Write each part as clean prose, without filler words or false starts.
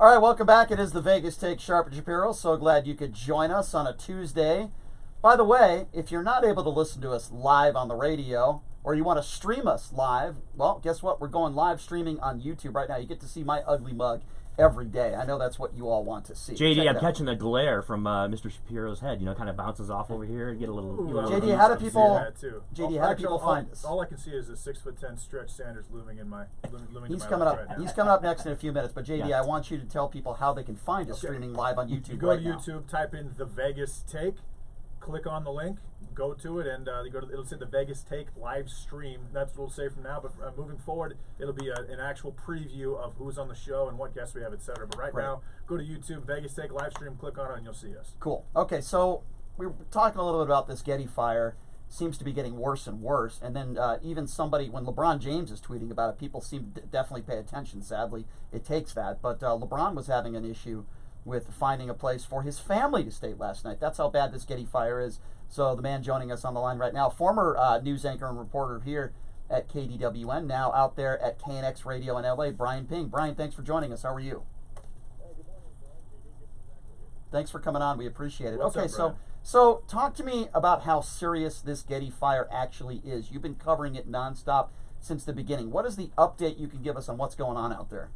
All right, welcome back. It is the Vegas Take, Sharp and Shapiro. So glad you could join us on a Tuesday. By the way, if you're not able to listen to us live on the radio or you want to stream us live, well, guess what? We're going live streaming on YouTube right now. You get to see my ugly mug every day. I know that's what you all want to see. JD, I'm catching the glare from Mr. Shapiro's head. You know, kind of bounces off over here and get a little. JD, how do people? JD, how do people find us? All I can see is a 6'10" Stretch Sanders looming in my. He's coming up. Right, he's coming up next in a few minutes. But JD, I want you to tell people how they can find us streaming live on YouTube. You go to YouTube, type in the Vegas Take, click on the link, go to it, and you go to, it'll say the Vegas Take live stream. That's what we'll say from now. But moving forward, it'll be an actual preview of who's on the show and what guests we have, etc. But right now, go to YouTube, Vegas Take live stream, click on it, and you'll see us. Cool. Okay, so we were talking a little bit about this Getty fire. Seems to be getting worse and worse. And then even somebody, when LeBron James is tweeting about it, people seem to definitely pay attention. Sadly, it takes that. But LeBron was having an issue with finding a place for his family to stay last night. That's how bad this Getty fire is. So the man joining us on the line right now, former news anchor and reporter here at KDWN, now out there at KNX Radio in LA, Brian Ping. Brian, thanks for joining us. How are you? Good morning, Brian. Thanks for coming on. We appreciate it. What's okay, up, so talk to me about how serious this Getty fire actually is. You've been covering it nonstop since the beginning. What is the update you can give us on what's going on out there?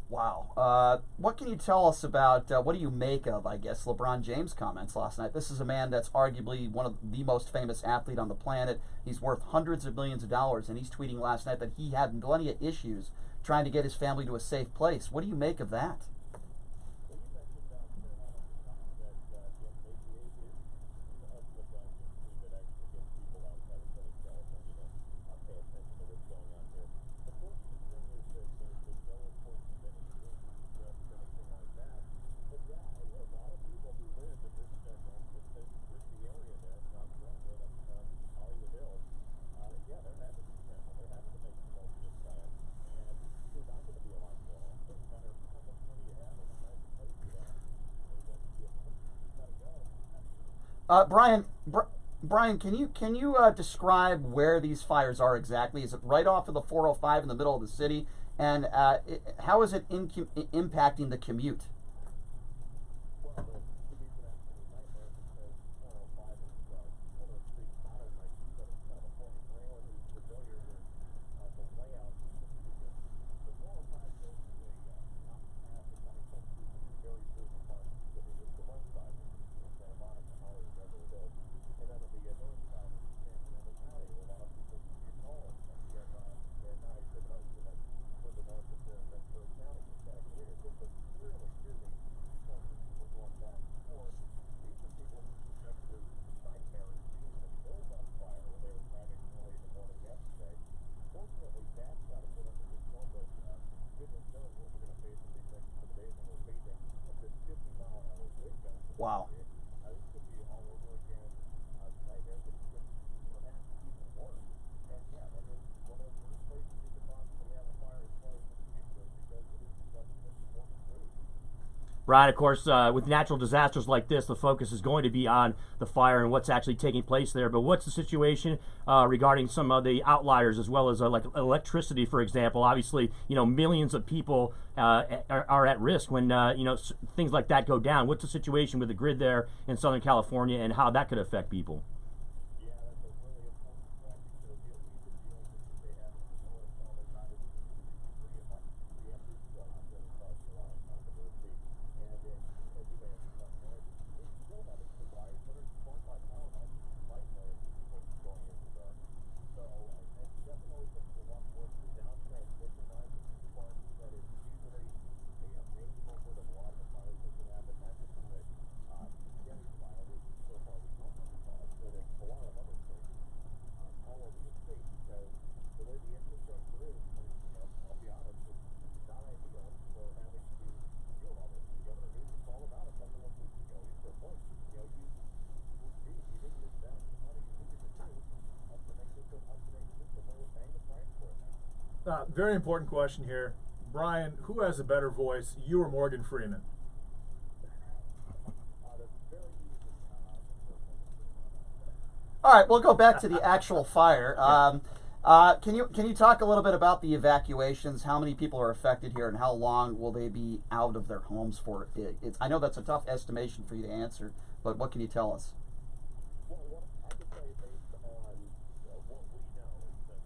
Wow. What can you tell us about, what do you make of, I guess, LeBron James' comments last night? This is a man that's arguably one of the most famous athlete on the planet. He's worth hundreds of millions of dollars, and he's tweeting last night that he had plenty of issues trying to get his family to a safe place. What do you make of that? Brian, can you describe where these fires are exactly? Is it right off of the 405 in the middle of the city? And how is it impacting the commute? Wow. Brian, of course, with natural disasters like this, the focus is going to be on the fire and what's actually taking place there. But what's the situation regarding some of the outliers, as well as like electricity, for example? Obviously, millions of people are at risk when things like that go down. What's the situation with the grid there in Southern California, and how that could affect people? Very important question here. Brian, who has a better voice, you or Morgan Freeman? All right, we'll go back to the actual fire. Can you talk a little bit about the evacuations? How many people are affected here, and how long will they be out of their homes for? I know that's a tough estimation for you to answer, but what can you tell us? Well, what I can tell you based on what we know is that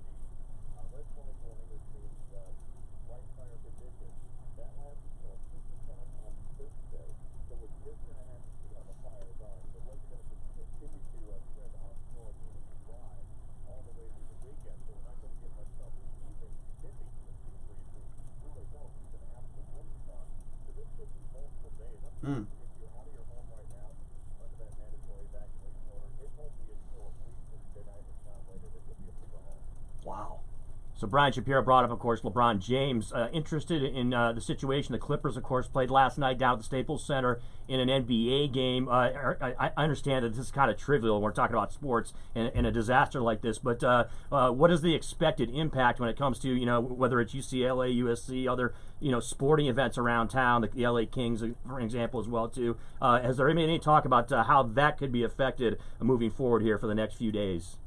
the red flag warning is being light fire conditions. That lasted until 6 o'clock on Thursday, so we're just going to have to see how the fire is on. The weather's going to continue to spread onshore and even dry all the way through the weekend, so we're not going to get much sun this evening. Dipping to the sea breeze, we really don't. It's an absolute wind storm. So this could be multiple days. If you're out of your home right now, under that mandatory evacuation order, it won't be until at least Thursday night, if not later, that you'll be able to go home. Wow. So Brian Shapiro brought up, of course, LeBron James. Interested in the situation. The Clippers, of course, played last night down at the Staples Center in an NBA game. I understand that this is kind of trivial when we're talking about sports and a disaster like this, but what is the expected impact when it comes to, whether it's UCLA, USC, other, sporting events around town, the LA Kings, for example, as well, too. Has there been any talk about how that could be affected moving forward here for the next few days?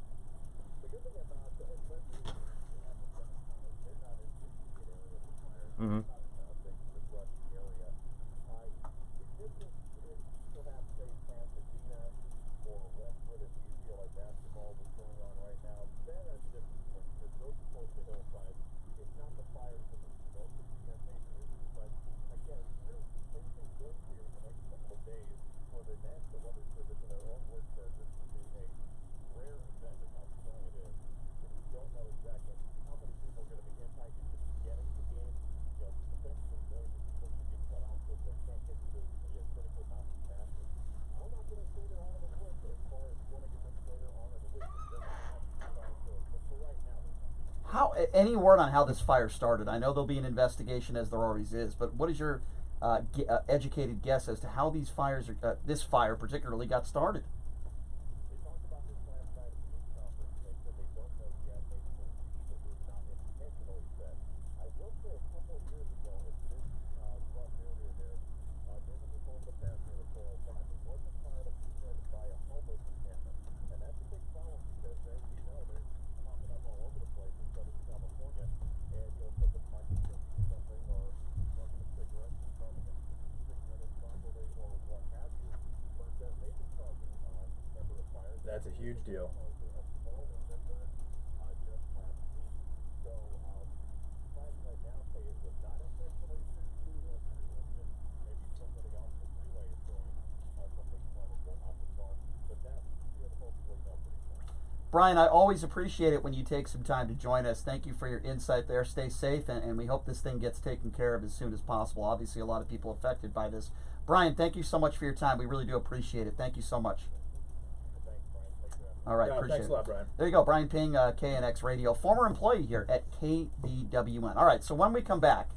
Mm-hmm. Any word on how this fire started? I know there'll be an investigation, as there always is, but what is your educated guess as to how these fires, this fire particularly, got started? They talked about this last night at the news conference. They said they don't know yet. They believe it was not intentionally set. I will say a couple of years ago, at this rough area there, near the Nicola Pass near the 405, there was a fire that was started by a homeless encampment. And that's a big problem because, as you know, they're popping up all over the place in Southern California. And you'll take a punch or something, or smoking a cigarette, and throwing a cigarette in properly, or what have you. But they've been causing a number of fires. That's a huge deal. Brian, I always appreciate it when you take some time to join us. Thank you for your insight there. Stay safe, and we hope this thing gets taken care of as soon as possible. Obviously, a lot of people affected by this. Brian, thank you so much for your time. We really do appreciate it. Thank you so much. All right, appreciate thanks a lot, Brian. There you go, Brian Ping, KNX Radio, former employee here at KDWN. All right, so when we come back,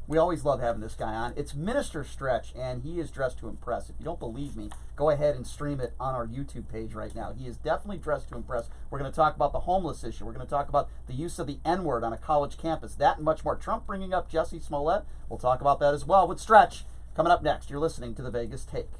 we always love having this guy on. It's Minister Stretch, and he is dressed to impress. If you don't believe me, go ahead and stream it on our YouTube page right now. He is definitely dressed to impress. We're going to talk about the homeless issue. We're going to talk about the use of the N-word on a college campus. That and much more. Trump bringing up Jussie Smollett. We'll talk about that as well with Stretch. Coming up next, you're listening to The Vegas Take.